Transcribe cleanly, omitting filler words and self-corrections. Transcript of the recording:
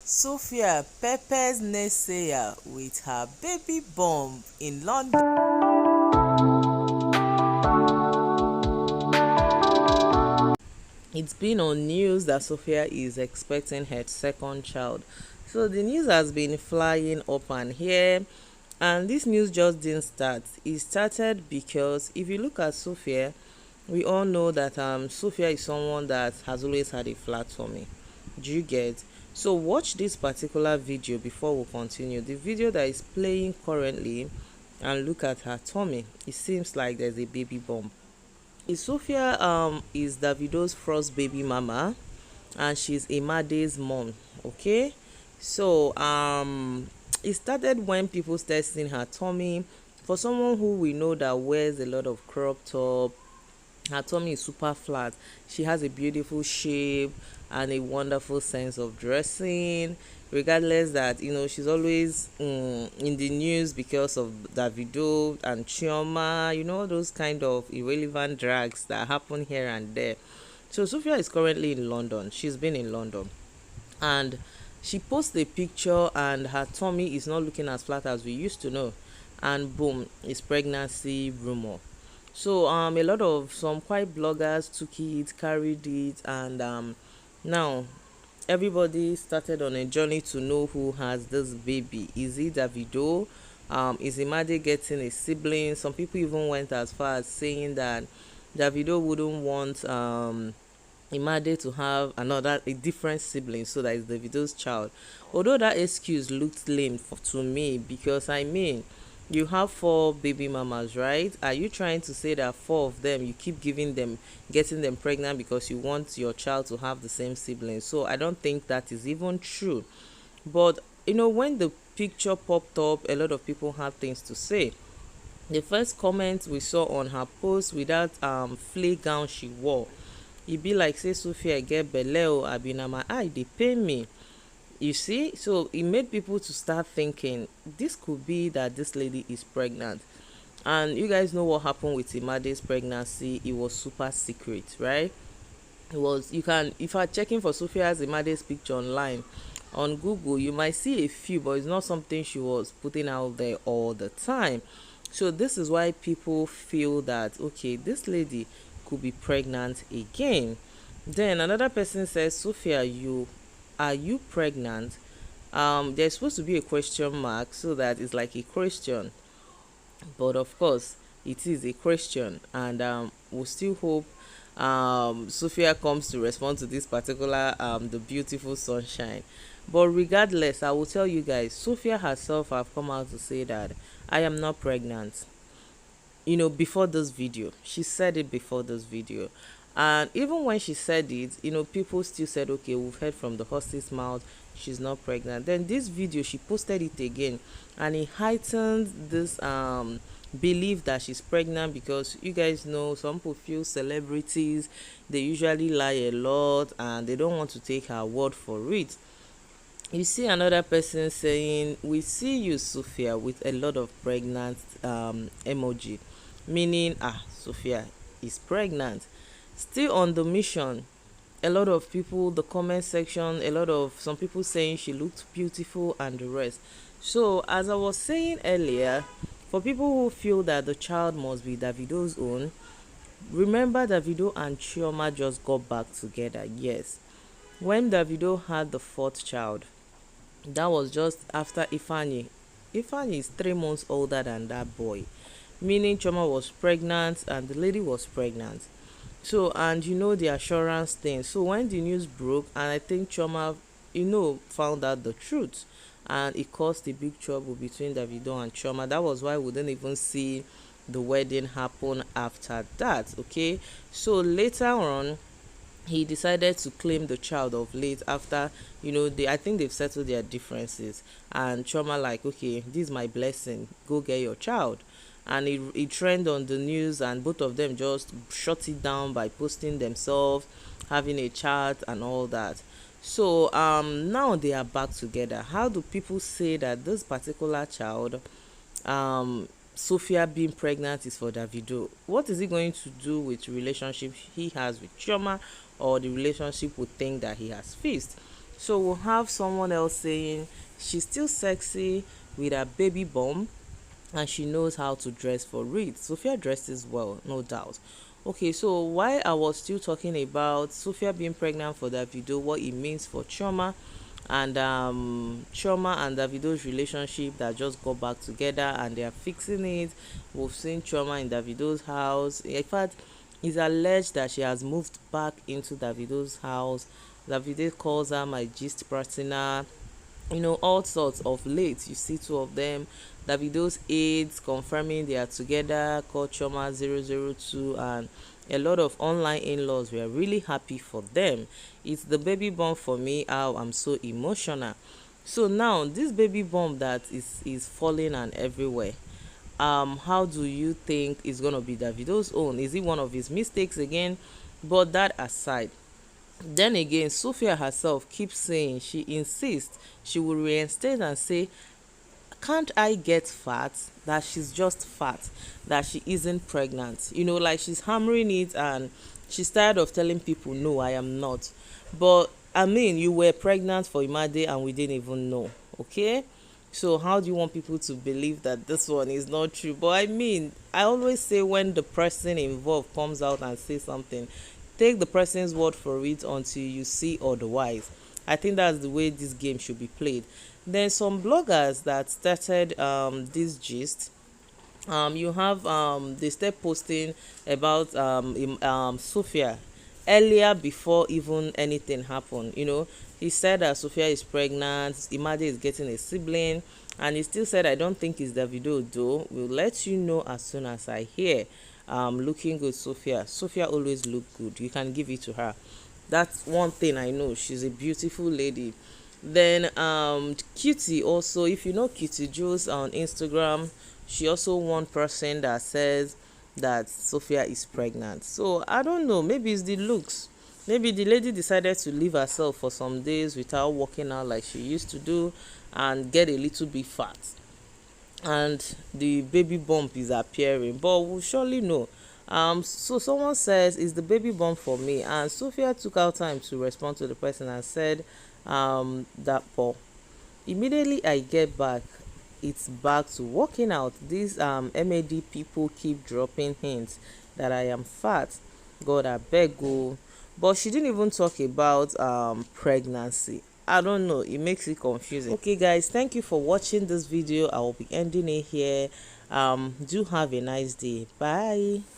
Sophia peppers naysayer with her baby bump in London. It's been on news that Sophia is expecting her second child. So the news has been flying up and here, and this news just didn't start. It started because if you look at Sophia, we all know that Sophia is someone that has always had a flat tummy. Do you get? So watch this particular video before we continue. The video that is playing currently, and look at her tummy. It seems like there's a baby bump. Sophia is Davido's first baby mama, and she's Imade's mom. Okay, so it started when people started seeing her tummy. For someone who we know that wears a lot of crop top, her tummy is super flat. She has a beautiful shape and a wonderful sense of dressing. Regardless that she's always in the news because of Davido and Chioma, those kind of irrelevant drags that happen here and there. So Sophia is currently in London. She's been in London, and she posts a picture, and her tummy is not looking as flat as we used to know. And boom, it's pregnancy rumor. So a lot of some quite bloggers took it, carried it, and now everybody started on a journey to know who has this baby. Is it Davido? Is Imade getting a sibling? Some people even went as far as saying that Davido wouldn't want Imade to have a different sibling, so that is Davido's child. Although that excuse looked lame to me, because you have four baby mamas, right? Are you trying to say that four of them you keep getting them pregnant because you want your child to have the same siblings? So I don't think that is even true. But when the picture popped up, a lot of people had things to say. The first comment we saw on her post with that flea gown she wore, e be like say Sophia get belle o, abi na my eye dey pain me. You see, so it made people to start thinking this could be that this lady is pregnant. And you guys know what happened with Imade's pregnancy. It was super secret, right? It was, you can, if you're checking for Sophia's Imade's picture online on Google, you might see a few, but it's not something she was putting out there all the time. So this is why people feel that, okay, this lady could be pregnant again. Then another person says, Sophia, are you pregnant? There's supposed to be a question mark, so that it's like a question, but of course it is a question. And we'll still hope Sophia comes to respond to this particular the beautiful sunshine. But regardless, I will tell you guys, Sophia herself have come out to say that I am not pregnant. Before this video, she said it before this video. And even when she said it, people still said, okay, we've heard from the horse's mouth, she's not pregnant. Then this video, she posted it again, and it heightened this belief that she's pregnant, because you guys know some people feel celebrities, they usually lie a lot, and they don't want to take her word for it. You see another person saying, we see you, Sophia, with a lot of pregnant emoji, meaning Sophia is pregnant. Still on the mission, a lot of people, the comment section, some people saying she looked beautiful and the rest. So as I was saying earlier, for people who feel that the child must be Davido's own, remember Davido and Chioma just got back together. Yes, when Davido had the fourth child, that was just after Ifeanyi is 3 months older than that boy, meaning Chioma was pregnant and the lady was pregnant. So, and the assurance thing. So when the news broke, and I think Chioma found out the truth, and it caused a big trouble between Davido and Chioma. That was why we didn't even see the wedding happen after that. Okay, so later on, he decided to claim the child of late, after I think they've settled their differences, and Chioma like, okay, this is my blessing, go get your child. And it trended on the news, and both of them just shut it down by posting themselves having a chat and all that. So now they are back together. How do people say that this particular child, Sophia being pregnant, is for Davido? What is it going to do with relationship he has with Chioma, or the relationship we think that he has fixed? So we'll have someone else saying she's still sexy with her baby bump and she knows how to dress for it. Sophia dresses well, no doubt. Okay, so while I was still talking about Sophia being pregnant for Davido, what it means for Chioma, and Chioma and Davido's relationship that just got back together and they are fixing it. We've seen Chioma in Davido's house. In fact, it's alleged that she has moved back into Davido's house. Davido calls her my gist partner, all sorts. Of late you see two of them, Davido's aides confirming they are together, called Chioma 002, and a lot of online in-laws were really happy for them. It's the baby bump for me, how I'm so emotional. So now this baby bump that is falling and everywhere, how do you think is gonna be Davido's own? Is it one of his mistakes again? But that aside, then again, Sophia herself keeps saying, she insists she will reinstate and say, can't I get fat? That she's just fat, that she isn't pregnant. Like she's hammering it, and she's tired of telling people, no, I am not. But I mean, you were pregnant for Imade and we didn't even know. Okay? So how do you want people to believe that this one is not true? But I mean, I always say, when the person involved comes out and says something, take the person's word for it until you see otherwise. I think that's the way this game should be played. Then some bloggers that started this gist, you have they start posting about Sophia earlier, before even anything happened. He said that Sophia is pregnant, Imade is getting a sibling, and he still said, I don't think it's Davido though, we'll let you know as soon as I hear. Looking good, Sophia always look good, you can give it to her. That's one thing I know, she's a beautiful lady. Then Cutie also, if you know Cutie Jules on Instagram, she also one person that says that Sophia is pregnant. So I don't know, maybe it's the looks. Maybe the lady decided to leave herself for some days without working out like she used to do and get a little bit fat, and the baby bump is appearing, but we'll surely know. So someone says, is the baby bump for me? And Sophia took out time to respond to the person and said that, Paul, immediately I get back, it's back to working out. These MAD people keep dropping hints that I am fat. God, I beg go. But she didn't even talk about pregnancy. I don't know, it makes it confusing. Okay guys, thank you for watching this video. I will be ending it here. Do have a nice day. Bye.